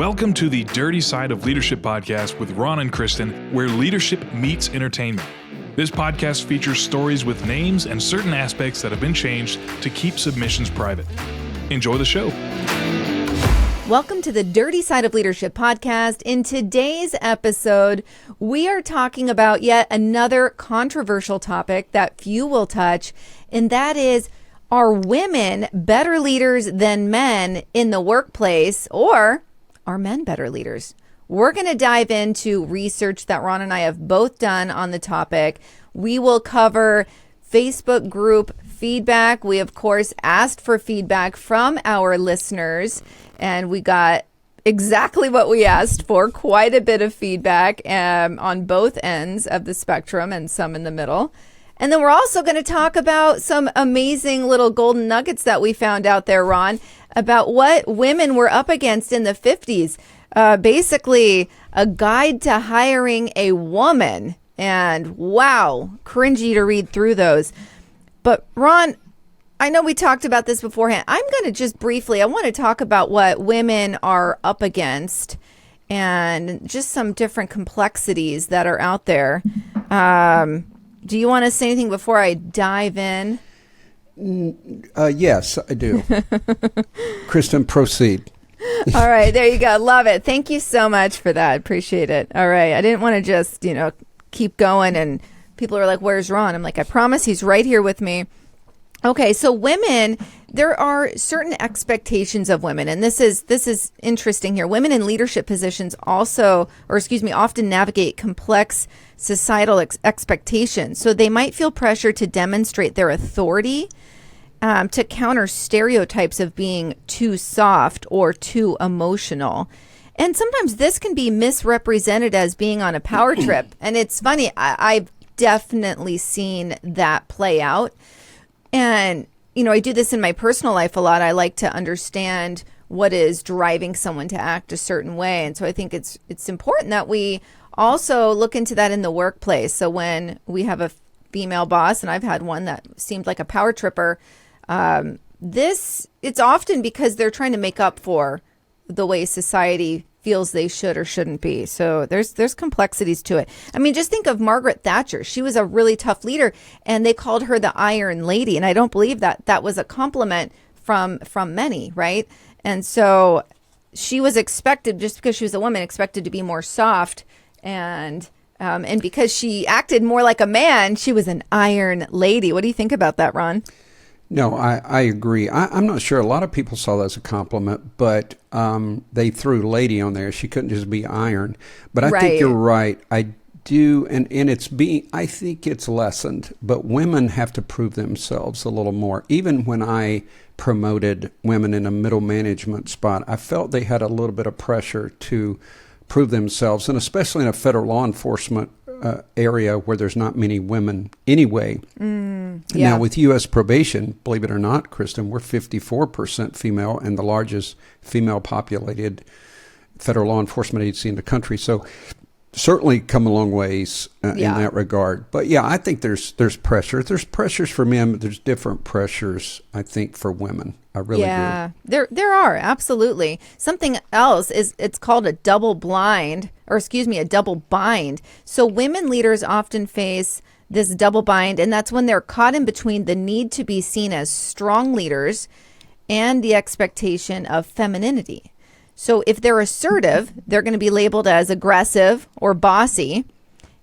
Welcome to the Dirty Side of Leadership podcast with Ron and Kristin, where leadership meets entertainment. This podcast features stories with names and certain aspects that have been changed to keep submissions private. Enjoy the show. Welcome to the Dirty Side of Leadership podcast. In today's episode, we are talking about yet another controversial topic that few will touch, and that is, are women better leaders than men in the workplace, or are men better leaders? We're going to dive into research that Ron and I have both done on the topic. We will cover Facebook group feedback. We, of course, asked for feedback from our listeners, and we got exactly what we asked for, quite a bit of feedback on both ends of the spectrum and some in the middle. And then we're also going to talk about some amazing little golden nuggets that we found out there, Ron, about what women were up against in the 50s. Basically, a guide to hiring a woman. And wow, cringy to read through those. But Ron, I know we talked about this beforehand. I'm going to just briefly, I want to talk about what women are up against and just some different complexities that are out there. Do you want to say anything before I dive in? Yes, I do. Kristin, proceed. All right, there you go. Love it. Thank you so much for that. Appreciate it. All right. I didn't want to just, keep going and people are like, where's Ron? I'm like, I promise he's right here with me. Okay, so women, there are certain expectations of women, and this is interesting here. Women in leadership positions often navigate complex societal expectations. So they might feel pressure to demonstrate their authority, to counter stereotypes of being too soft or too emotional. And sometimes this can be misrepresented as being on a power trip. And it's funny, I've definitely seen that play out. And, I do this in my personal life a lot. I like to understand what is driving someone to act a certain way. And so I think it's important that we also look into that in the workplace. So when we have a female boss, and I've had one that seemed like a power tripper, it's often because they're trying to make up for the way society feels they should or shouldn't be. So there's complexities to it. I mean, just think of Margaret Thatcher. She was a really tough leader, and they called her the Iron Lady. And I don't believe that was a compliment from many, right? And so she was expected, just because she was a woman, expected to be more soft, and because she acted more like a man, she was an Iron Lady. What do you think about that, Ron? No, I agree. I'm not sure. A lot of people saw that as a compliment, but they threw lady on there. She couldn't just be iron. But I think you're right. I do, and I think it's lessened, but women have to prove themselves a little more. Even when I promoted women in a middle management spot, I felt they had a little bit of pressure to prove themselves, and especially in a federal law enforcement area where there's not many women anyway. Now with U.S. probation, believe it or not, Kristin, we're 54% female and the largest female populated federal law enforcement agency in the country. So certainly come a long ways in that regard. But yeah, I think there's pressure. There's pressures for men, but there's different pressures, I think, for women. I really do. There are, absolutely. Something else is, it's called a double bind. So women leaders often face this double bind, and that's when they're caught in between the need to be seen as strong leaders and the expectation of femininity. So if they're assertive, they're going to be labeled as aggressive or bossy.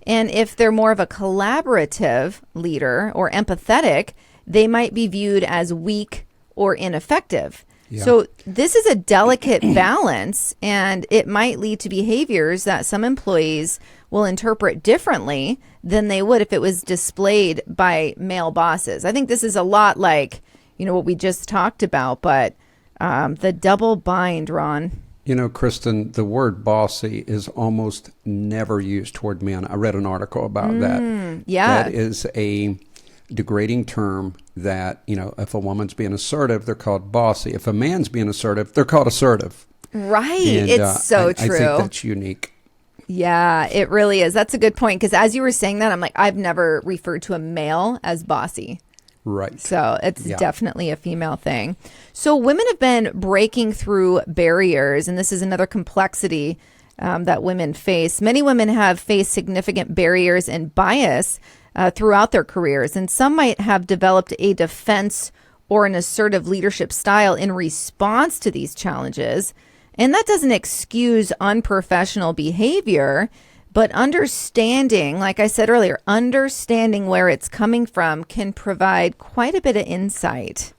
And if they're more of a collaborative leader or empathetic, they might be viewed as weak or ineffective. Yeah. So this is a delicate balance, and it might lead to behaviors that some employees will interpret differently than they would if it was displayed by male bosses. I think this is a lot like, what we just talked about, but the double bind, Ron. Kristin, the word bossy is almost never used toward men. I read an article about that. Yeah. That is a degrading term that, if a woman's being assertive, they're called bossy. If a man's being assertive, they're called assertive. Right. And, it's so true. I think that's unique. Yeah, it really is. That's a good point. Because as you were saying that, I'm like, I've never referred to a male as bossy. Right. So it's definitely a female thing. So women have been breaking through barriers, and this is another complexity that women face. Many women have faced significant barriers and bias throughout their careers, and some might have developed a defense or an assertive leadership style in response to these challenges. And that doesn't excuse unprofessional behavior, but understanding, like I said earlier, understanding where it's coming from can provide quite a bit of insight.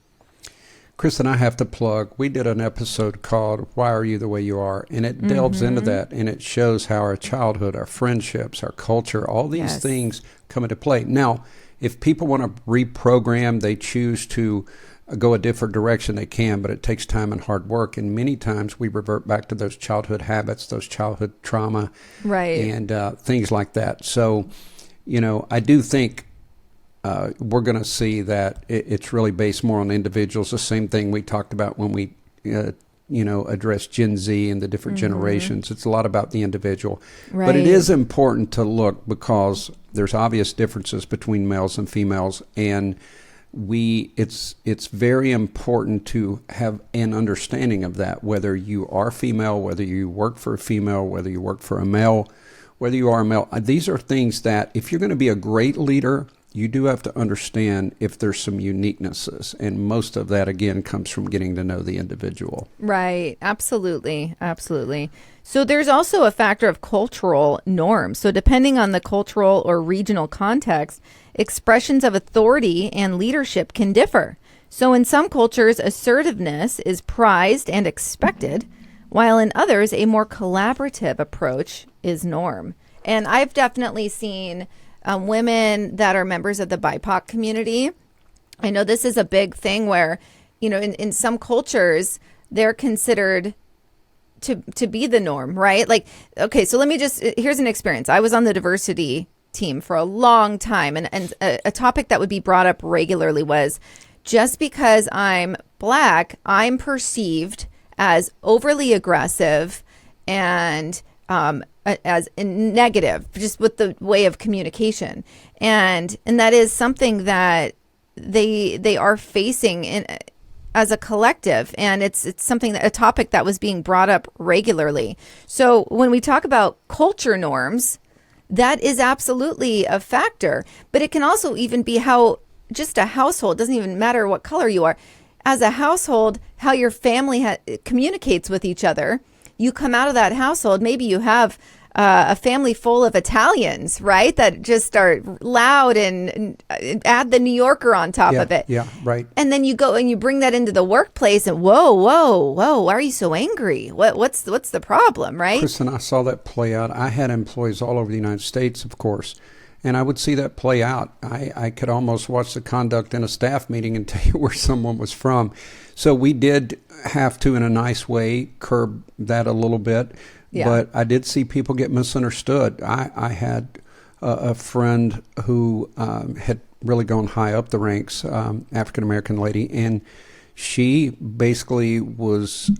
Kristin, I have to plug, we did an episode called Why Are You the Way You Are? And it delves into that, and it shows how our childhood, our friendships, our culture, all these things come into play. Now, if people want to reprogram, they choose to go a different direction, they can, but it takes time and hard work. And many times we revert back to those childhood habits, those childhood trauma, and things like that. So, I do think we're going to see that it's really based more on individuals. The same thing we talked about when we, addressed Gen Z and the different generations. It's a lot about the individual. Right. But it is important to look, because there's obvious differences between males and females, and it's very important to have an understanding of that, whether you are female, whether you work for a female, whether you work for a male, whether you are a male. These are things that if you're going to be a great leader, you do have to understand if there's some uniquenesses. And most of that, again, comes from getting to know the individual. Right. Absolutely. Absolutely. So there's also a factor of cultural norms. So depending on the cultural or regional context, expressions of authority and leadership can differ. So in some cultures, assertiveness is prized and expected, while in others, a more collaborative approach is norm. And I've definitely seen women that are members of the BIPOC community. I know this is a big thing where, in some cultures, they're considered to be the norm, right? Like, okay, so here's an experience. I was on the diversity team for a long time, and a topic that would be brought up regularly was, just because I'm Black, I'm perceived as overly aggressive and as negative, just with the way of communication, and that is something that they are facing as a collective, and it's something a topic that was being brought up regularly. So when we talk about culture norms, that is absolutely a factor, but it can also even be how just a household, doesn't even matter what color you are, as a household, how your family communicates with each other. You come out of that household, maybe you have a family full of Italians, right? That just are loud and add the New Yorker on top of it. Yeah, right. And then you go and you bring that into the workplace, and whoa, why are you so angry? What's the problem, right? Kristin, I saw that play out. I had employees all over the United States, of course, and I would see that play out. I could almost watch the conduct in a staff meeting and tell you where someone was from. So we did have to, in a nice way, curb that a little bit. Yeah. But I did see people get misunderstood. I had a friend who had really gone high up the ranks, African-American lady, and she basically was,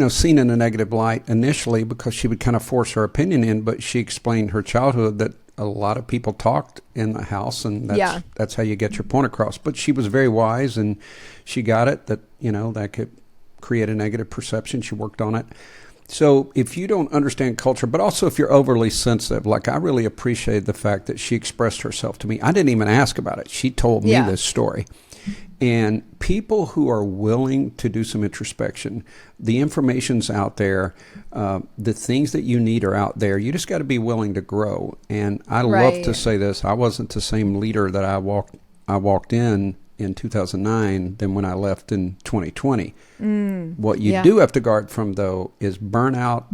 seen in a negative light initially because she would kind of force her opinion in, but she explained her childhood that a lot of people talked in the house, and that's how you get your point across. But she was very wise, and she got it that, that could create a negative perception. She worked on it. So if you don't understand culture, but also if you're overly sensitive, like I really appreciated the fact that she expressed herself to me. I didn't even ask about it. She told me this story. And people who are willing to do some introspection, the information's out there, the things that you need are out there. You just got to be willing to grow. And I love to say this. I wasn't the same leader that I walked in 2009 than when I left in 2020. What you do have to guard from, though, is burnout,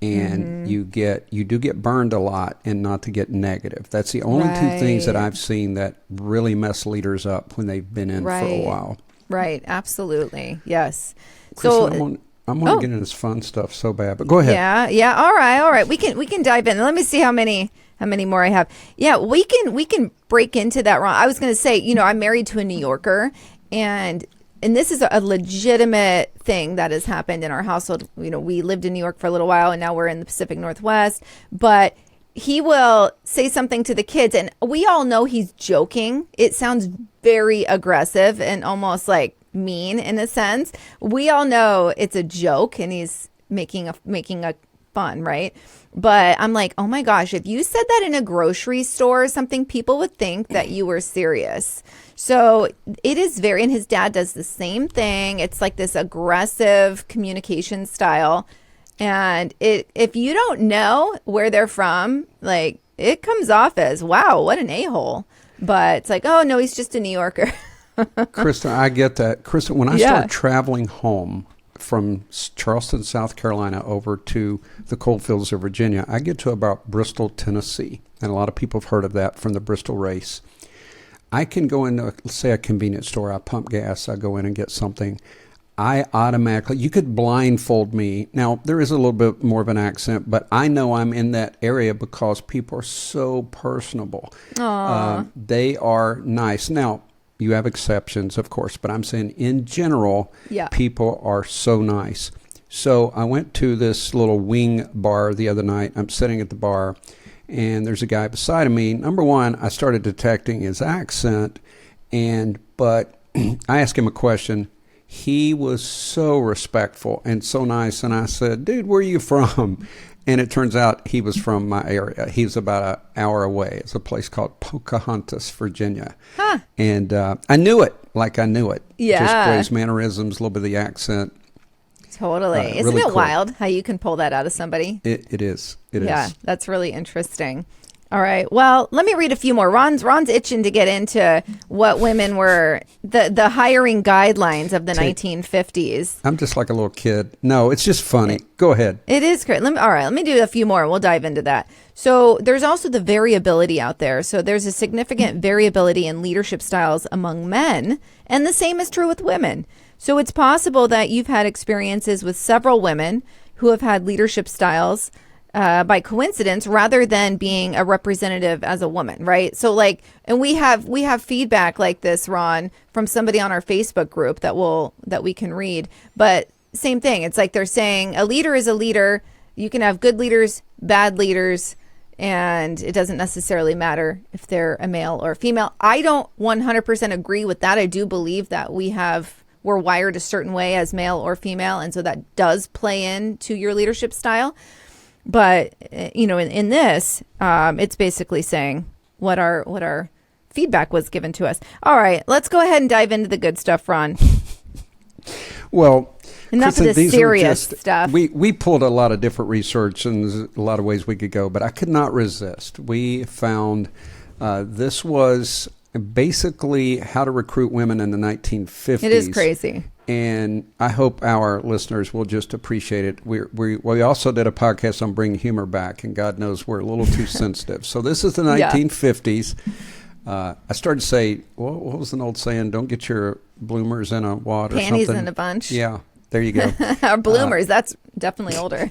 and you do get burned a lot, and not to get negative. That's the only two things that I've seen that really mess leaders up when they've been in for a while. Right, absolutely, yes. Kristin, I want to get into this fun stuff so bad, but go ahead. Yeah. All right. We can dive in. Let me see how many more I have. Yeah, we can break into that. Ron, I was going to say, I'm married to a New Yorker, and this is a legitimate thing that has happened in our household. We lived in New York for a little while, and now we're in the Pacific Northwest. But he will say something to the kids, and we all know he's joking. It sounds very aggressive and almost like mean in a sense. We all know it's a joke and he's making a fun, right? But I'm like, oh my gosh, if you said that in a grocery store or something, people would think that you were serious. So it is very, and his dad does the same thing. It's like this aggressive communication style. And if you don't know where they're from, like, it comes off as, wow, what an a-hole. But it's like, oh, no, he's just a New Yorker. Kristin, I get that. Kristin, when I started traveling home from Charleston, South Carolina, over to the coalfields of Virginia, I get to about Bristol, Tennessee. And a lot of people have heard of that from the Bristol race. I can go into, let's say, a convenience store. I pump gas. I go in and get something. I automatically, you could blindfold me. Now, there is a little bit more of an accent, but I know I'm in that area because people are so personable. They are nice. Now, you have exceptions, of course, but I'm saying in general, people are so nice. So I went to this little wing bar the other night. I'm sitting at the bar, and there's a guy beside of me. Number one, I started detecting his accent, but I asked him a question. He was so respectful and so nice. And I said, dude, where are you from? And it turns out he was from my area. He was about an hour away. It's a place called Pocahontas, Virginia. Huh. And I knew it like I knew it. Yeah. Just ways, mannerisms, a little bit of the accent. Totally. Isn't really it cool. wild how you can pull that out of somebody? It is. It is. Yeah, that's really interesting. All right. Well, let me read a few more. Ron's itching to get into what women were, the hiring guidelines of the 1950s. I'm just like a little kid. No, it's just funny. Go ahead. It is great. Let me do a few more. We'll dive into that. So there's also the variability out there. So there's a significant variability in leadership styles among men, and the same is true with women. So it's possible that you've had experiences with several women who have had leadership styles by coincidence rather than being a representative as a woman, right? So like, and we have feedback like this, Ron, from somebody on our Facebook group that we can read. But same thing. It's like they're saying a leader is a leader. You can have good leaders, bad leaders, and it doesn't necessarily matter if they're a male or a female. I don't 100% agree with that. I do believe that we're wired a certain way as male or female, and so that does play into your leadership style. But, in this, it's basically saying what our feedback was given to us. All right, let's go ahead and dive into the good stuff, Ron. Well, enough of the serious stuff. We pulled a lot of different research, and there's a lot of ways we could go, but I could not resist. We found this was basically how to recruit women in the 1950s. It is crazy. And I hope our listeners will just appreciate it. We also did a podcast on bringing humor back, and God knows we're a little too sensitive. So this is the 1950s. I started to say, what was an old saying? Don't get your bloomers in a wad or panties something. in a bunch. Yeah, there you go. Or bloomers, that's definitely older.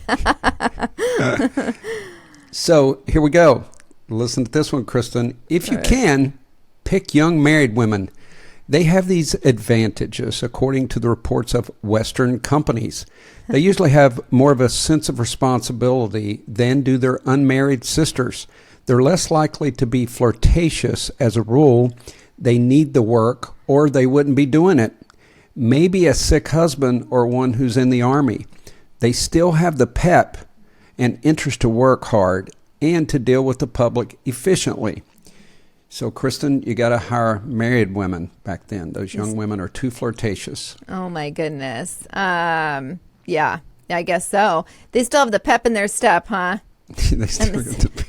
So here we go. Listen to this one, Kristin. If you can, pick young married women. They have these advantages, according to the reports of Western companies. They usually have more of a sense of responsibility than do their unmarried sisters. They're less likely to be flirtatious as a rule. They need the work, or they wouldn't be doing it. Maybe a sick husband or one who's in the army. They still have the pep and interest to work hard and to deal with the public efficiently. So, Kristin, you got to hire married women back then. Those young women are too flirtatious. Oh, my goodness. Yeah, I guess so. They still have the pep in their step, huh? I'm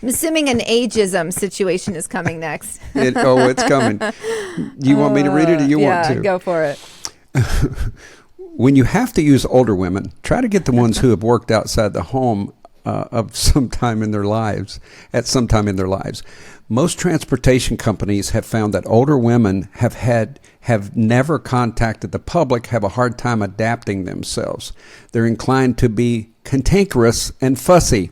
assuming an ageism situation is coming next. It's coming. You want me to read it, or you want to? Yeah, go for it. When you have to use older women, try to get the ones who have worked outside the home at some time in their lives. Most transportation companies have found that older women have never contacted the public, have a hard time adapting themselves. They're inclined to be cantankerous and fussy.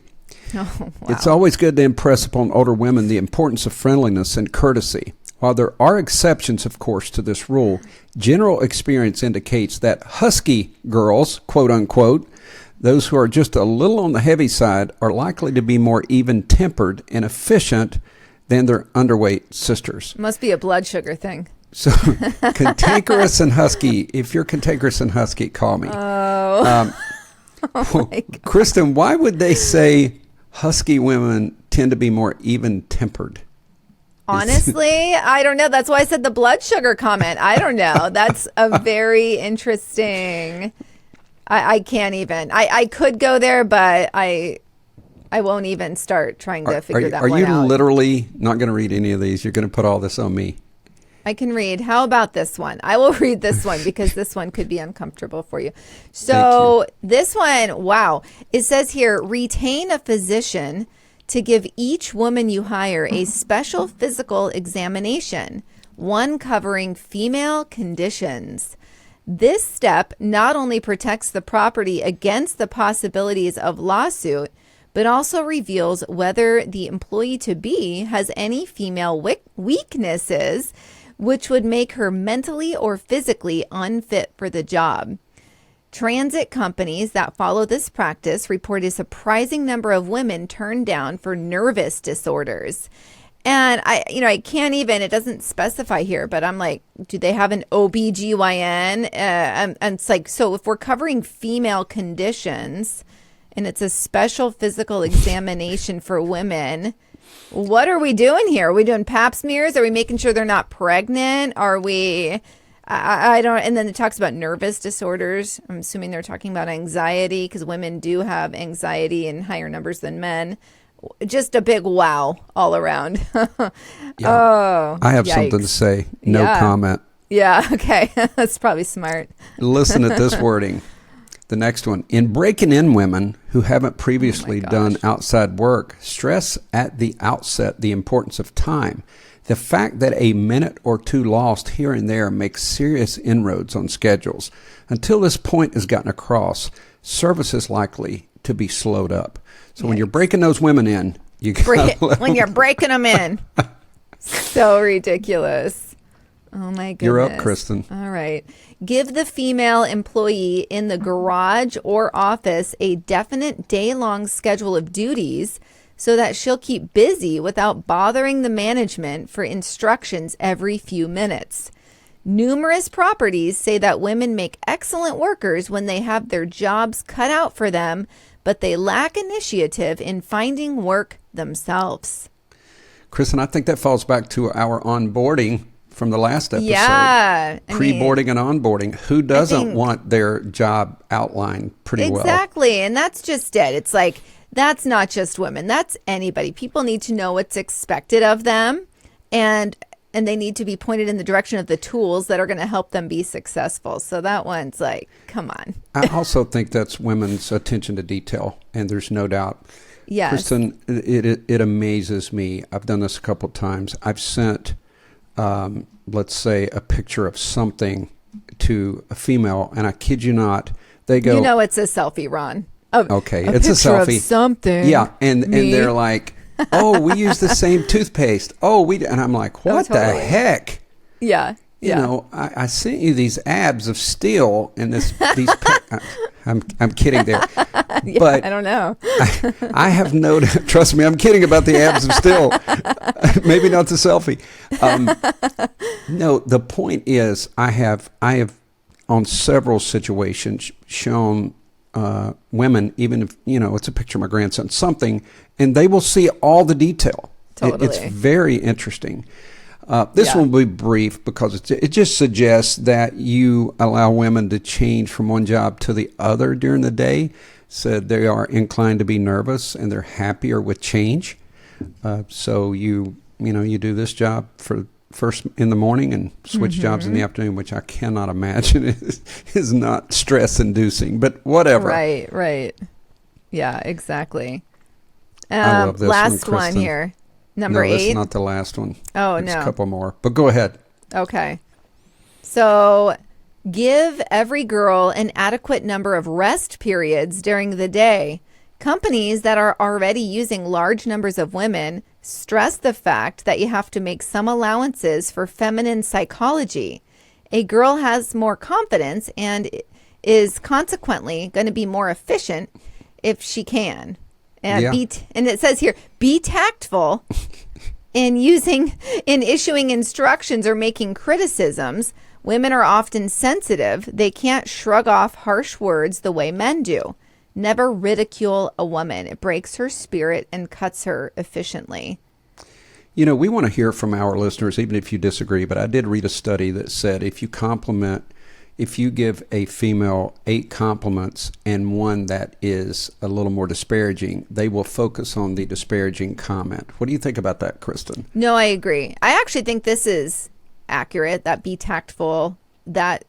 Oh, wow. It's always good to impress upon older women the importance of friendliness and courtesy. While there are exceptions, of course, to this rule, general experience indicates that husky girls, quote unquote, Those who are just a little on the heavy side are likely to be more even-tempered and efficient than their underweight sisters. Must be a blood sugar thing. So, cantankerous and husky. If you're cantankerous and husky, call me. Oh. Oh my God. Kristin, why would they say husky women tend to be more even-tempered? Honestly, I don't know. That's why I said the blood sugar comment. I don't know. That's a very interesting. I can't even. I could go there, but I won't even start trying to figure that one out. Are you literally not going to read any of these? You're going to put all this on me. I can read. How about this one? I will read this one because this one could be uncomfortable for you. So this one, wow. It says here, retain a physician to give each woman you hire a special physical examination, one covering female conditions. This step not only protects the property against the possibilities of lawsuit, but also reveals whether the employee-to-be has any female weaknesses which would make her mentally or physically unfit for the job. Transit companies that follow this practice report a surprising number of women turned down for nervous disorders. And I can't even, it doesn't specify here, but I'm like, do they have an OBGYN? And it's like, so if we're covering female conditions and it's a special physical examination for women, what are we doing here? Are we doing pap smears? Are we making sure they're not pregnant? Are we... I don't, and then it talks about nervous disorders. I'm assuming they're talking about anxiety because women do have anxiety in higher numbers than men. Just a big wow all around. Yeah. Oh, I have yikes. something to say. No comment. Yeah, okay. That's probably smart. Listen at this wording. The next one. In breaking in women who haven't previously done outside work, stress at the outset the importance of time. The fact that a minute or two lost here and there makes serious inroads on schedules. Until this point is gotten across, service is likely to be slowed up. So when you're breaking those women in, you when you're breaking them in. So ridiculous. Oh my goodness. You're up, Kristin. All right. Give the female employee in the garage or office a definite day-long schedule of duties so that she'll keep busy without bothering the management for instructions every few minutes. Numerous properties say that women make excellent workers when they have their jobs cut out for them, but they lack initiative in finding work themselves. Kristin, I think that falls back to our onboarding from the last episode. Yeah. Pre-boarding and onboarding. Who doesn't want their job outlined pretty well? Exactly. And that's just it. It's like, that's not just women. That's anybody. People need to know what's expected of them, and they need to be pointed in the direction of the tools that are going to help them be successful. So that one's like, come on. I also think that's women's attention to detail, and there's no doubt. Yes. Kristin, it amazes me. I've done this a couple of times. I've sent, let's say, a picture of something to a female, and I kid you not, they go... You know it's a selfie, Ron. Okay, it's a selfie. Of something. Yeah, and they're like, oh, we use the same toothpaste. Oh, and I'm like, what the heck? Yeah. You know, I sent you these abs of steel and these. I'm kidding there, but I don't know. I have noted. Trust me, I'm kidding about the abs of steel. Maybe not the selfie. No, the point is, I have on several situations shown women, even if, it's a picture of my grandson, something, and they will see all the detail. Totally. It's very interesting. This one will be brief because it just suggests that you allow women to change from one job to the other during the day. So they are inclined to be nervous and they're happier with change. So you do this job for first in the morning and switch jobs in the afternoon, which I cannot imagine is not stress inducing, but whatever. Right. Yeah, exactly. I love this last one, Kristin. here. Number 8. No, that's not the last one. Oh, There's no. a couple more, but go ahead. Okay. So give every girl an adequate number of rest periods during the day. Companies that are already using large numbers of women stress the fact that you have to make some allowances for feminine psychology. A girl has more confidence and is consequently going to be more efficient if she can. And and it says here, be tactful in issuing instructions or making criticisms. Women are often sensitive. They can't shrug off harsh words the way men do. Never ridicule a woman. It breaks her spirit and cuts her efficiently. You know, we want to hear from our listeners, even if you disagree, but I did read a study that said if you give a female 8 compliments and one that is a little more disparaging, they will focus on the disparaging comment. What do you think about that, Kristin? No, I agree. I actually think this is accurate, that be tactful, that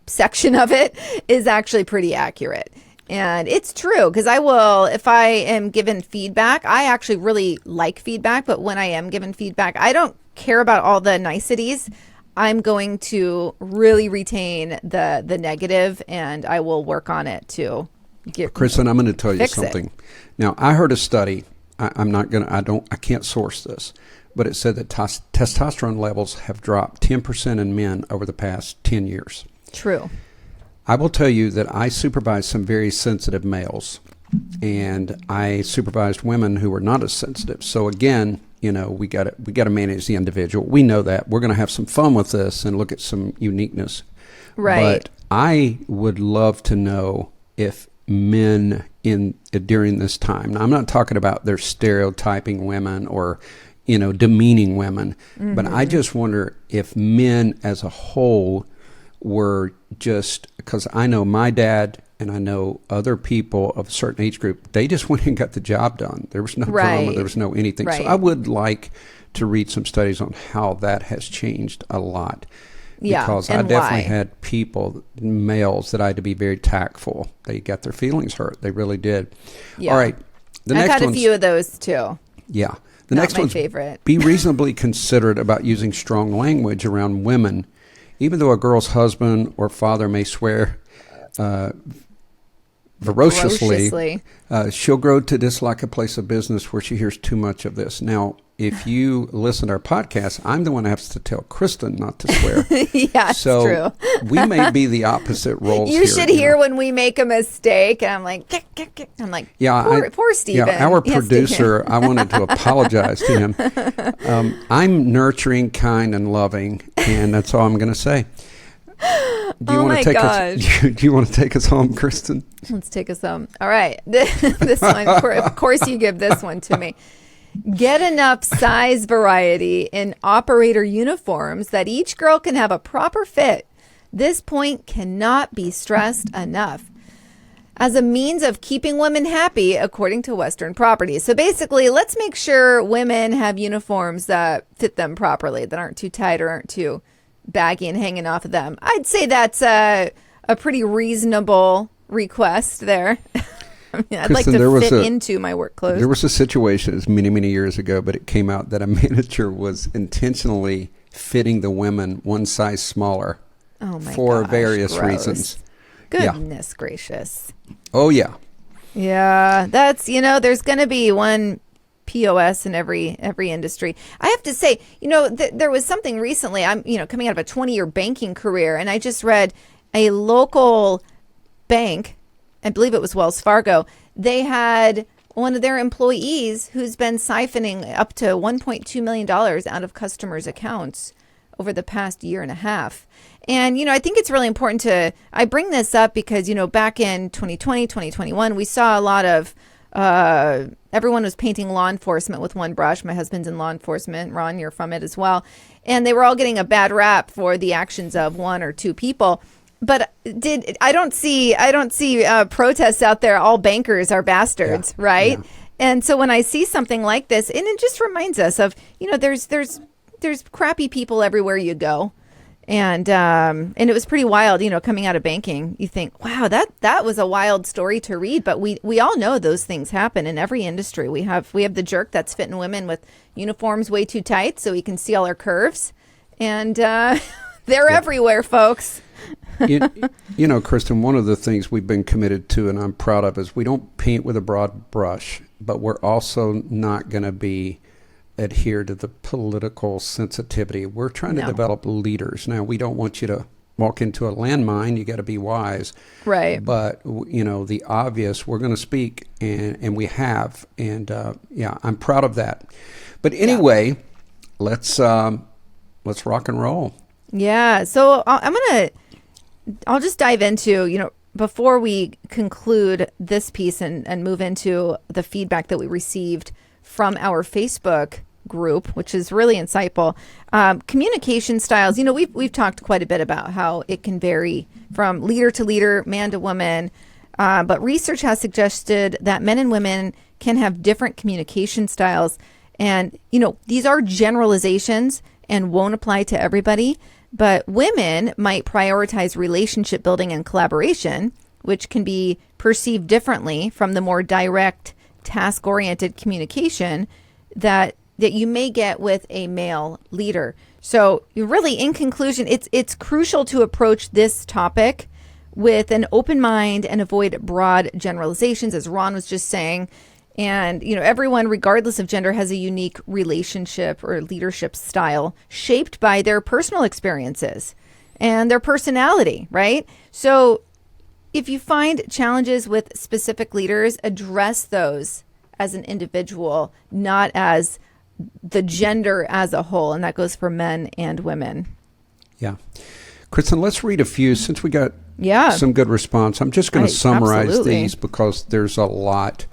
section of it is actually pretty accurate. And it's true, because if I am given feedback, I actually really like feedback, but when I am given feedback, I don't care about all the niceties. I'm going to really retain the negative, and I will work on it to get. Kristin, I'm going to tell you something. Now, I heard a study. I can't source this, but it said that testosterone levels have dropped 10% in men over the past 10 years. True. I will tell you that I supervised some very sensitive males, and I supervised women who were not as sensitive. So again, you know, we got to manage the individual. We know that. We're going to have some fun with this and look at some uniqueness. Right. But I would love to know if men during this time. Now, I'm not talking about they're stereotyping women or, you know, demeaning women, but I just wonder if men as a whole were just, because I know my dad and I know other people of a certain age group, they just went and got the job done. There was no drama. There was no anything. Right. So I would like to read some studies on how that has changed a lot. Yeah, because I definitely had males that I had to be very tactful. They got their feelings hurt. They really did. Yeah. All right. I've had a few of those too. Yeah. The next one's favorite. Be reasonably considerate about using strong language around women. Even though a girl's husband or father may swear ferociously, she'll grow to dislike a place of business where she hears too much of this. Now, if you listen to our podcast, I'm the one that has to tell Kristin not to swear. Yeah, so true. We may be the opposite roles you here. Should hear when we make a mistake, and I'm like, poor Steven. Yeah, our producer, I wanted to apologize to him. I'm nurturing, kind, and loving, and that's all I'm going to say. Do you want to take us home, Kristin? Let's take us home. All right. This one, of course you give this one to me. Get enough size variety in operator uniforms that each girl can have a proper fit. This point cannot be stressed enough. As a means of keeping women happy, according to Western Properties. So basically, let's make sure women have uniforms that fit them properly, that aren't too tight or aren't too baggy and hanging off of them. I'd say that's a pretty reasonable request there. I'd like to fit into my work clothes. There was a situation, it's many, many years ago, but it came out that a manager was intentionally fitting the women one size smaller for various reasons. Goodness gracious. Oh, yeah. Yeah, that's, there's going to be one POS in every industry. I have to say, there was something recently, I'm, coming out of a 20-year banking career, and I just read a local bank, I believe it was Wells Fargo, they had one of their employees who's been siphoning up to $1.2 million out of customers' accounts over the past year and a half. And, I think it's really important I bring this up because, back in 2020, 2021, we saw a lot of, everyone was painting law enforcement with one brush. My husband's in law enforcement. Ron, you're from it as well. And they were all getting a bad rap for the actions of one or two people. But I don't see protests out there. All bankers are bastards, right? Yeah. And so when I see something like this, and it just reminds us of, there's crappy people everywhere you go, and it was pretty wild, coming out of banking. You think, wow, that was a wild story to read, but we all know those things happen in every industry. We have the jerk that's fitting women with uniforms way too tight so he can see all our curves, and they're everywhere, folks. Kristin, one of the things we've been committed to, and I'm proud of, is we don't paint with a broad brush, but we're also not going to adhere to the political sensitivity. We're trying to develop leaders. Now, we don't want you to walk into a landmine, you got to be wise. Right. But, the obvious, we're going to speak, and we have. And, I'm proud of that. But anyway, let's rock and roll. Yeah. So I'll just dive into, before we conclude this piece and move into the feedback that we received from our Facebook group, which is really insightful. Communication styles, we've talked quite a bit about how it can vary from leader to leader, man to woman. But research has suggested that men and women can have different communication styles. And, these are generalizations and won't apply to everybody. But women might prioritize relationship building and collaboration, which can be perceived differently from the more direct, task-oriented communication that you may get with a male leader. So really, in conclusion, it's crucial to approach this topic with an open mind and avoid broad generalizations, as Ron was just saying. And, everyone, regardless of gender, has a unique relationship or leadership style shaped by their personal experiences and their personality, right? So if you find challenges with specific leaders, address those as an individual, not as the gender as a whole. And that goes for men and women. Yeah. Kristin, let's read a few since we got some good response. I'm just going to summarize these because there's a lot.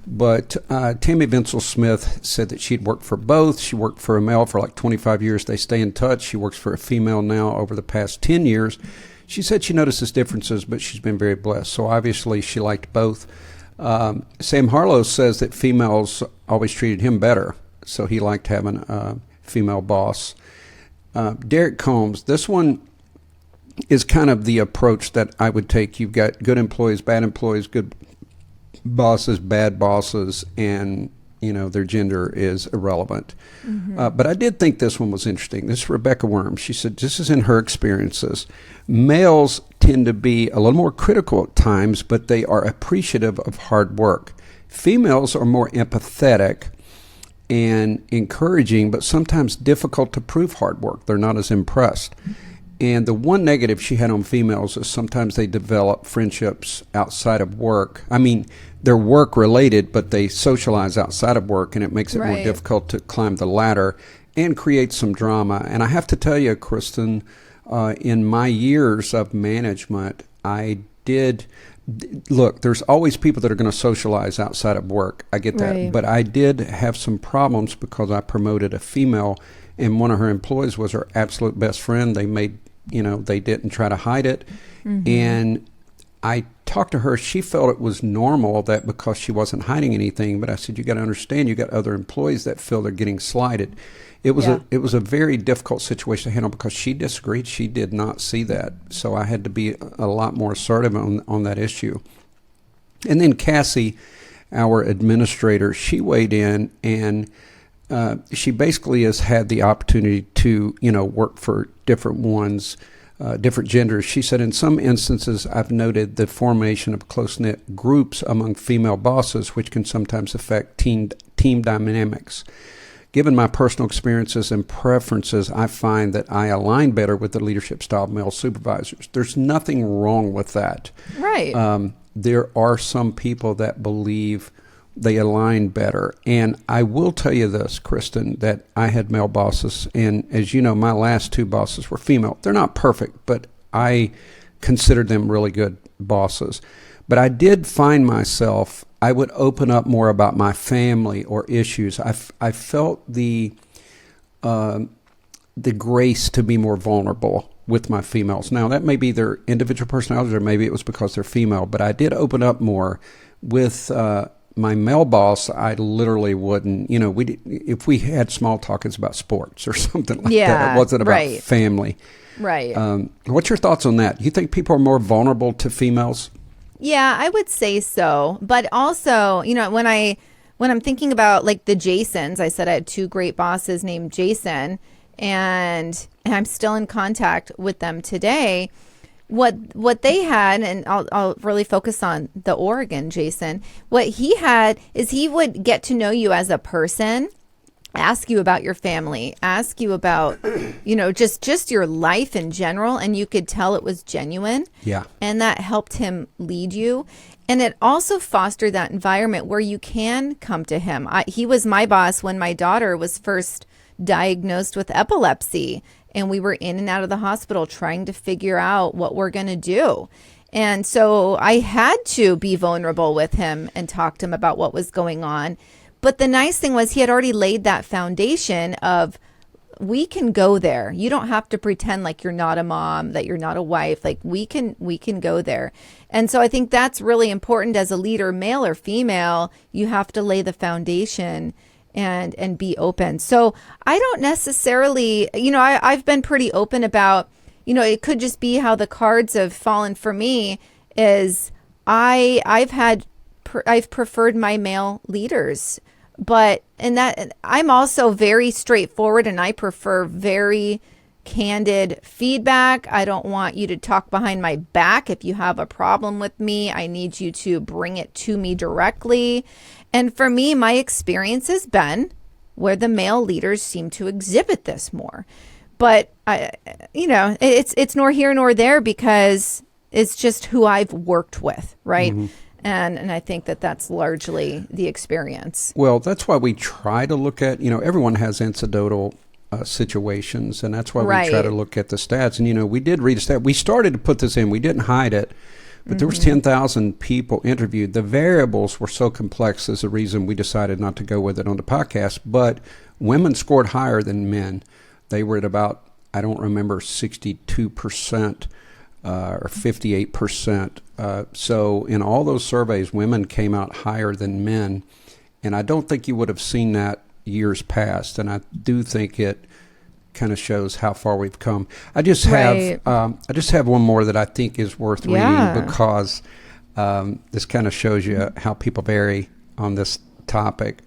But Tammy Vincel Smith said that she'd worked for both. She worked for a male for like 25 years. They stay in touch. She works for a female now over the past 10 years. She said she notices differences, but she's been very blessed. So obviously she liked both. Sam Harlow says that females always treated him better. So he liked having a female boss. Derek Combs, this one is kind of the approach that I would take. You've got good employees, bad employees, good bosses, bad bosses, and their gender is irrelevant. Mm-hmm. But I did think this one was interesting. This is Rebecca Worm. She said, this is in her experiences. Males tend to be a little more critical at times, but they are appreciative of hard work. Females are more empathetic and encouraging, but sometimes difficult to prove hard work. They're not as impressed. And the one negative she had on females is sometimes they develop friendships outside of work. I mean, they're work related, but they socialize outside of work, and it makes it more difficult to climb the ladder and create some drama. And I have to tell you, Kristin, in my years of management, I did look, there's always people that are going to socialize outside of work. I get that. But I did have some problems because I promoted a female, and one of her employees was her absolute best friend. They made, they didn't try to hide it. Mm-hmm. And I talked to her. She felt it was normal that because she wasn't hiding anything. But I said, you got to understand, you got other employees that feel they're getting slighted. It was a very difficult situation to handle because she disagreed. She did not see that. So I had to be a lot more assertive on that issue. And then Cassie, our administrator, she weighed in, and she basically has had the opportunity to, work for different ones, different genders. She said, in some instances, I've noted the formation of close-knit groups among female bosses, which can sometimes affect team dynamics. Given my personal experiences and preferences, I find that I align better with the leadership style of male supervisors. There's nothing wrong with that. Right. There are some people that believe they align better. And I will tell you this, Kristin, that I had male bosses. And as you know, my last two bosses were female. They're not perfect, but I considered them really good bosses. But I did find myself, I would open up more about my family or issues. I felt the grace to be more vulnerable with my females. Now, that may be their individual personalities, or maybe it was because they're female, but I did open up more. With my male boss, I literally wouldn't, if we had small talk, it's about sports or something like that. It wasn't about family. Right. What's your thoughts on that? Do you think people are more vulnerable to females? Yeah, I would say so. But also, when I'm thinking about like the Jasons, I said I had two great bosses named Jason, and I'm still in contact with them today. What they had, and I'll really focus on the Oregon Jason, what he had is he would get to know you as a person, ask you about your family, ask you about, just your life in general. And you could tell it was genuine. Yeah. And that helped him lead you. And it also fostered that environment where you can come to him. He was my boss when my daughter was first diagnosed with epilepsy. And we were in and out of the hospital trying to figure out what we're going to do. And so I had to be vulnerable with him and talk to him about what was going on. But the nice thing was he had already laid that foundation of, we can go there. You don't have to pretend like you're not a mom, that you're not a wife. Like we can go there. And so I think that's really important as a leader, male or female. You have to lay the foundation and be open. So I don't necessarily, I've been pretty open about, it could just be how the cards have fallen for me is I've preferred my male leaders. But in that, I'm also very straightforward and I prefer very candid feedback. I don't want you to talk behind my back. If you have a problem with me, I need you to bring it to me directly. And for me, my experience has been where the male leaders seem to exhibit this more. But it's nor here nor there because it's just who I've worked with, right? Mm-hmm. And I think that's largely the experience. Well, that's why we try to look at, everyone has incidental situations, and that's why we try to look at the stats. And, we did read a stat. We started to put this in. We didn't hide it, but there was 10,000 people interviewed. The variables were so complex is the reason we decided not to go with it on the podcast. But women scored higher than men. They were at about, I don't remember, 62%. Or 58%. So in all those surveys, women came out higher than men. And I don't think you would have seen that years past. And I do think it kind of shows how far we've come. I just have one more that I think is worth reading because this kind of shows you how people vary on this topic.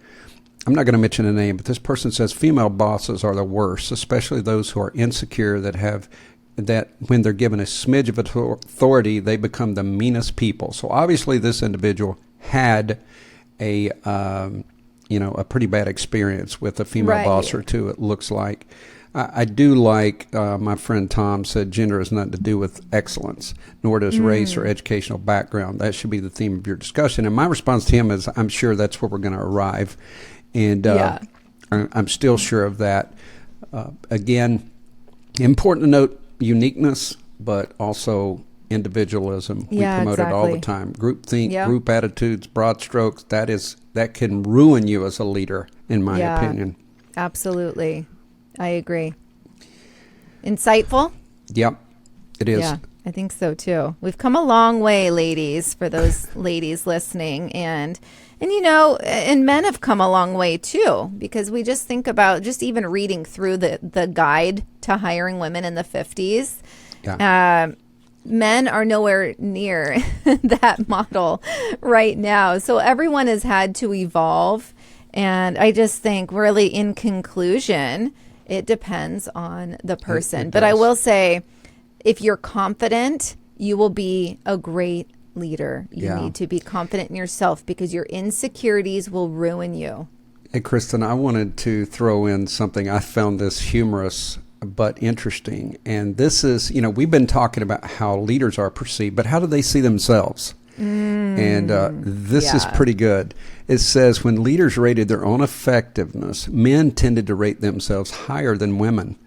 I'm not going to mention a name, but this person says female bosses are the worst, especially those who are insecure that when they're given a smidge of authority, they become the meanest people. So obviously this individual had a pretty bad experience with a female boss or two, it looks like. I do like my friend Tom said, gender has nothing to do with excellence, nor does race or educational background. That should be the theme of your discussion. And my response to him is, I'm sure that's where we're going to arrive. And I'm still sure of that. Again, important to note, uniqueness, but also individualism. We promote it all the time. Groupthink, group attitudes, broad strokes, that can ruin you as a leader, in my opinion. Absolutely. I agree. Insightful? Yep, it is. Yeah, I think so too. We've come a long way, ladies, for those ladies listening. And men have come a long way too, because we just think about just even reading through the guide to hiring women in the 50s. Men are nowhere near that model right now. So everyone has had to evolve. And I just think really in conclusion, it depends on the person. But I will say, if you're confident, you will be a great leader. You need to be confident in yourself because your insecurities will ruin you. Hey, Kristin, I wanted to throw in something. I found this humorous but interesting. And this is, we've been talking about how leaders are perceived, but how do they see themselves? And this is pretty good. It says, when leaders rated their own effectiveness, men tended to rate themselves higher than women.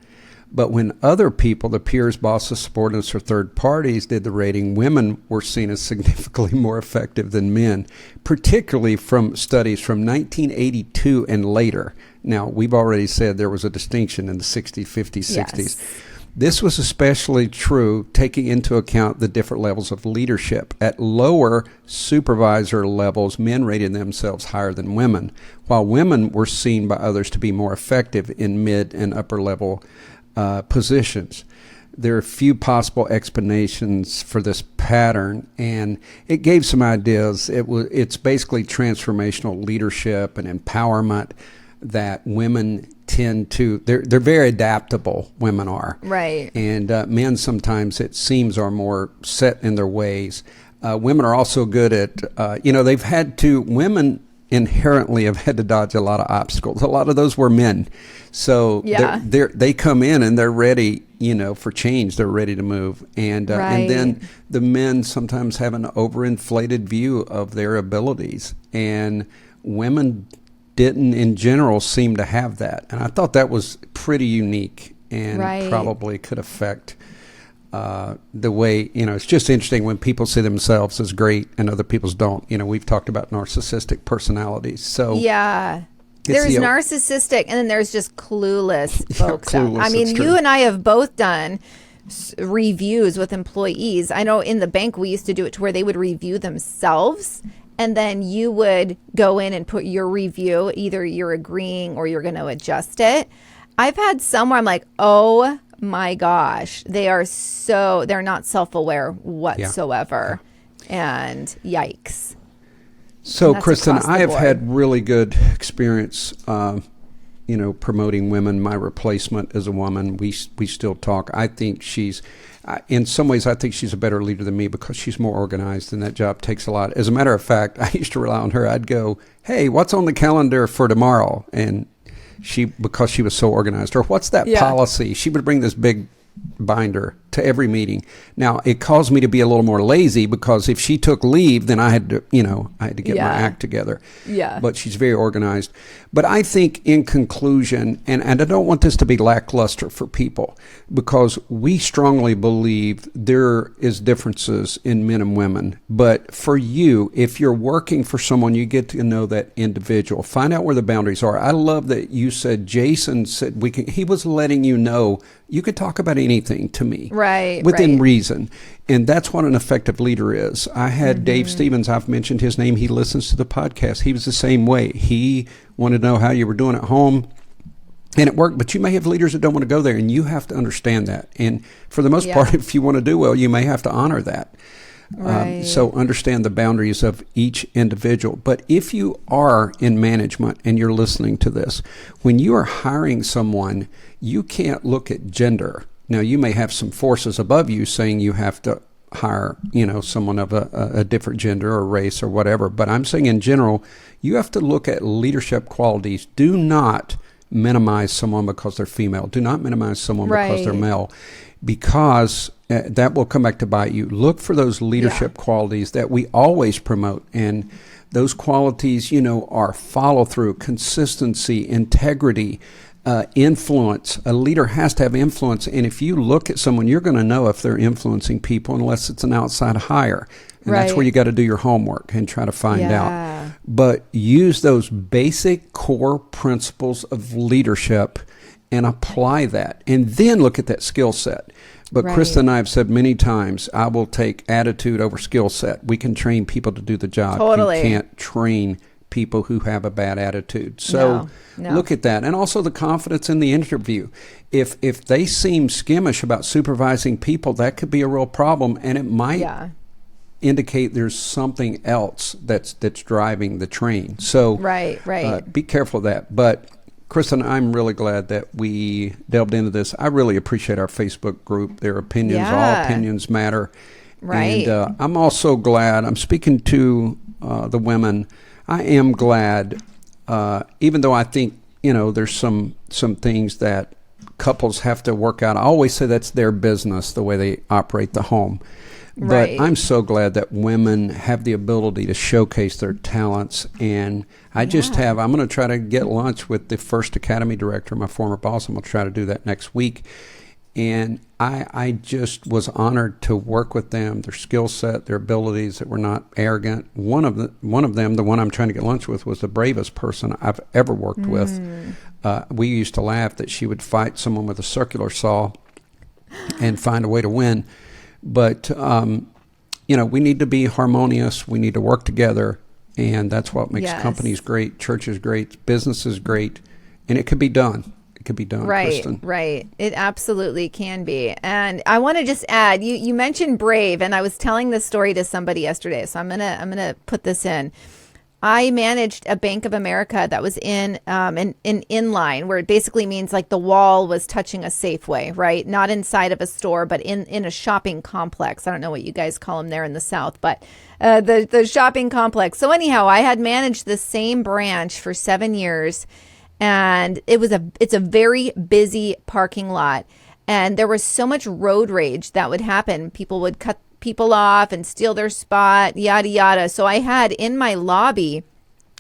But when other people, the peers, bosses, subordinates, or third parties did the rating, women were seen as significantly more effective than men, particularly from studies from 1982 and later. Now, we've already said there was a distinction in the 60s, 50s, 60s. Yes. This was especially true taking into account the different levels of leadership. At lower supervisor levels, men rated themselves higher than women, while women were seen by others to be more effective in mid and upper level positions. There are a few possible explanations for this pattern, and it gave some ideas. It's basically transformational leadership and empowerment that women tend to, they're very adaptable, women are. Right. And men sometimes, it seems, are more set in their ways. Women are also good at, they've had to, women inherently have had to dodge a lot of obstacles. A lot of those were men. So they come in and they're ready, for change. They're ready to move. And then the men sometimes have an overinflated view of their abilities. And women didn't, in general, seem to have that. And I thought that was pretty unique and probably could affect the way, it's just interesting when people see themselves as great and other people's don't. We've talked about narcissistic personalities. So there's narcissistic and then there's just clueless folks. Clueless, I mean, you and I have both done reviews with employees. I know in the bank we used to do it to where they would review themselves. And then you would go in and put your review, either you're agreeing or you're going to adjust it. I've had some where I'm like, oh my gosh, they're not self-aware whatsoever. And yikes. So, Kristin, I have had really good experience, promoting women. My replacement is a woman. We still talk. I think she's... in some ways, I think she's a better leader than me because she's more organized, and that job takes a lot. As a matter of fact, I used to rely on her. I'd go, hey, what's on the calendar for tomorrow? And because she was so organized, or what's that policy? She would bring this big binder to every meeting. Now, it caused me to be a little more lazy because if she took leave, then I had to get my act together. Yeah. But she's very organized. But I think in conclusion, and I don't want this to be lackluster for people, because we strongly believe there is differences in men and women. But for you, if you're working for someone, you get to know that individual. Find out where the boundaries are. I love that you said, Jason said he was letting you know you could talk about anything to me. Within reason. And that's what an effective leader is. I had Dave Stevens, I've mentioned his name. He listens to the podcast. He was the same way. He wanted to know how you were doing at home. And it worked, but you may have leaders that don't want to go there, and you have to understand that. And for the most part, if you want to do well, you may have to honor that. So understand the boundaries of each individual. But if you are in management and you're listening to this, when you are hiring someone, you can't look at gender. Now, you may have some forces above you saying you have to hire, someone of a different gender or race or whatever. But I'm saying in general, you have to look at leadership qualities. Do not minimize someone because they're female. Do not minimize someone because they're male, because that will come back to bite you. Look for those leadership qualities that we always promote. And those qualities, are follow through, consistency, integrity, influence. A leader has to have influence. And if you look at someone, you're going to know if they're influencing people unless it's an outside hire. And that's where you got to do your homework and try to find out. But use those basic core principles of leadership and apply that. And then look at that skill set. But Kristin and I have said many times, I will take attitude over skill set. We can train people to do the job. You can't train people who have a bad attitude. So look at that. And also the confidence in the interview. If they seem skimmish about supervising people, that could be a real problem. And it might indicate there's something else that's driving the train. So be careful of that. But Kristin, I'm really glad that we delved into this. I really appreciate our Facebook group. Their opinions, all opinions matter. And I'm also glad, I'm speaking to the women, I am glad, even though I think, there's some things that couples have to work out. I always say that's their business, the way they operate the home. But I'm so glad that women have the ability to showcase their talents. And I'm going to try to get lunch with the first Academy director, my former boss. I'm going to try to do that next week. And I just was honored to work with them, their skill set, their abilities, that were not arrogant. One of them, the one I'm trying to get lunch with, was the bravest person I've ever worked with. We used to laugh that she would fight someone with a circular saw and find a way to win. But, we need to be harmonious. We need to work together. And that's what makes companies great, churches great, businesses great. And it could be done. It could be done, Kristin. Right. It absolutely can be. And I want to just add, you mentioned brave, and I was telling this story to somebody yesterday, so I'm gonna put this in. I managed a Bank of America that was in an inline, where it basically means like the wall was touching a Safeway, right? Not inside of a store, but in a shopping complex. I don't know what you guys call them there in the South, but the shopping complex. So anyhow, I had managed the same branch for 7 years, and it's a very busy parking lot. And there was so much road rage that would happen. People would cut people off and steal their spot, yada, yada. So I had in my lobby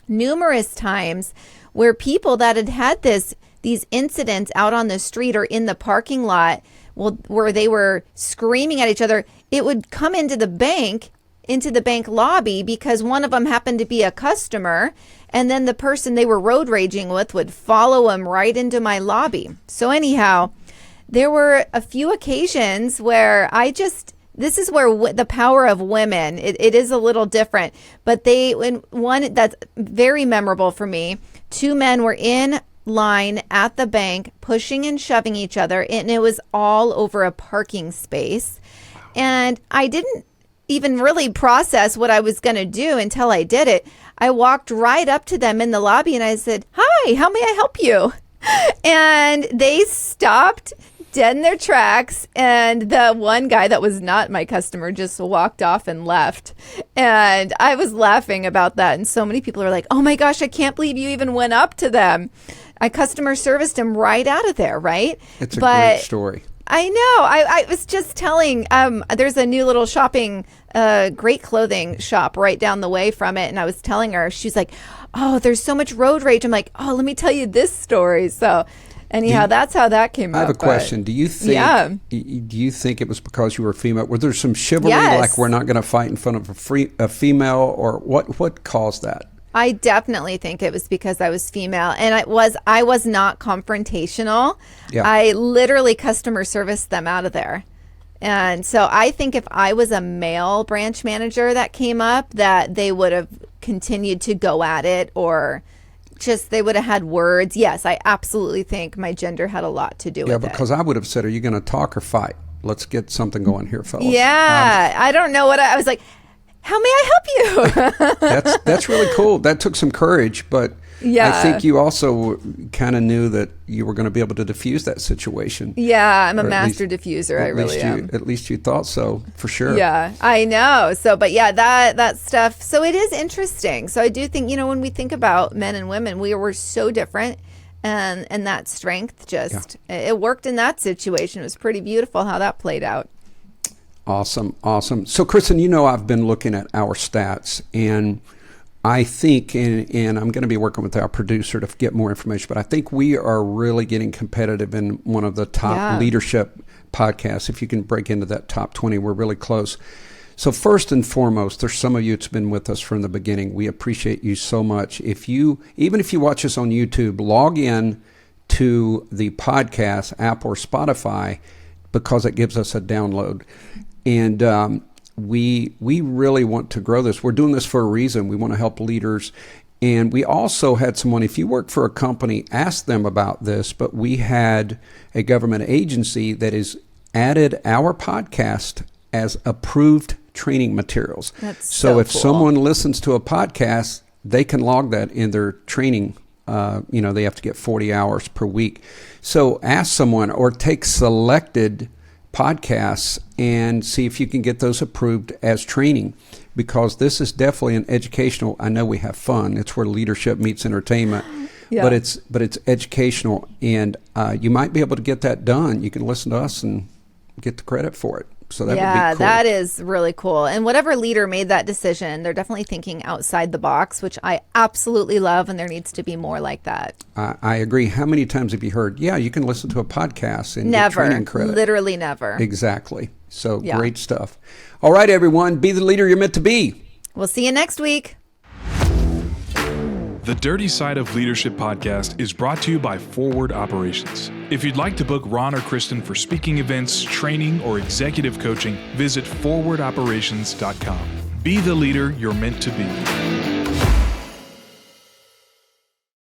numerous times where people that had these incidents out on the street or in the parking lot, where they were screaming at each other, it would come into the bank lobby because one of them happened to be a customer, and then the person they were road raging with would follow them right into my lobby. So anyhow, there were a few occasions where this is where the power of women, it is a little different, but one that's very memorable for me, 2 men were in line at the bank pushing and shoving each other, and it was all over a parking space. And I didn't even really process what I was going to do until I did it. I walked right up to them in the lobby and I said, "Hi, how may I help you?" And they stopped dead in their tracks, and the one guy that was not my customer just walked off and left. And I was laughing about that, and so many people are like, "Oh my gosh, I can't believe you even went up to them." I customer serviced him right out of there, right? It's a great story. I know. I was just telling, there's a new little shopping, great clothing shop right down the way from it. And I was telling her, she's like, "Oh, there's so much road rage." I'm like, "Oh, let me tell you this story." So anyhow, that's how that came up. I have a question. Do you think it was because you were female? Were there some chivalry, like we're not going to fight in front of a female, or what caused that? I definitely think it was because I was female, and I was not confrontational. Yeah. I literally customer serviced them out of there. And so I think if I was a male branch manager that came up, that they would have continued to go at it, or just they would have had words. Yes, I absolutely think my gender had a lot to do with it. Yeah, because I would have said, "Are you going to talk or fight? Let's get something going here, fellas." Yeah, I don't know what I was like, "How may I help you?" That's really cool. That took some courage, but yeah. I think you also kind of knew that you were going to be able to diffuse that situation. Yeah, I'm a master diffuser. I really am. At least you thought so, for sure. Yeah, I know. So, but yeah, that stuff. So it is interesting. So I do think, when we think about men and women, we were so different. And that strength it worked in that situation. It was pretty beautiful how that played out. Awesome. So, Kristin, I've been looking at our stats, and I think, and I'm going to be working with our producer to get more information, but I think we are really getting competitive in one of the top leadership podcasts. If you can break into that top 20, we're really close. So first and foremost, there's some of you that's been with us from the beginning. We appreciate you so much. Even if you watch us on YouTube, log in to the podcast app or Spotify, because it gives us a download. And we really want to grow this. We're doing this for a reason. We want to help leaders. And we also had someone, if you work for a company, ask them about this, but we had a government agency that has added our podcast as approved training materials. That's so if cool. Someone listens to a podcast, they can log that in their training. They have to get 40 hours per week. So ask someone, or take selected podcasts and see if you can get those approved as training, because this is definitely an educational. I know we have fun. It's where leadership meets entertainment, but it's educational, and you might be able to get that done. You can listen to us and get the credit for it. So that would be cool. That is really cool. And whatever leader made that decision, they're definitely thinking outside the box, which I absolutely love, and there needs to be more like that. I agree. How many times have you heard, you can listen to a podcast and get training credit? Literally never. Exactly. So great stuff. All right, everyone, be the leader you're meant to be. We'll see you next week. The Dirty Side of Leadership podcast is brought to you by 4Ward Operations. If you'd like to book Ron or Kristin for speaking events, training, or executive coaching, visit forwardoperations.com. Be the leader you're meant to be.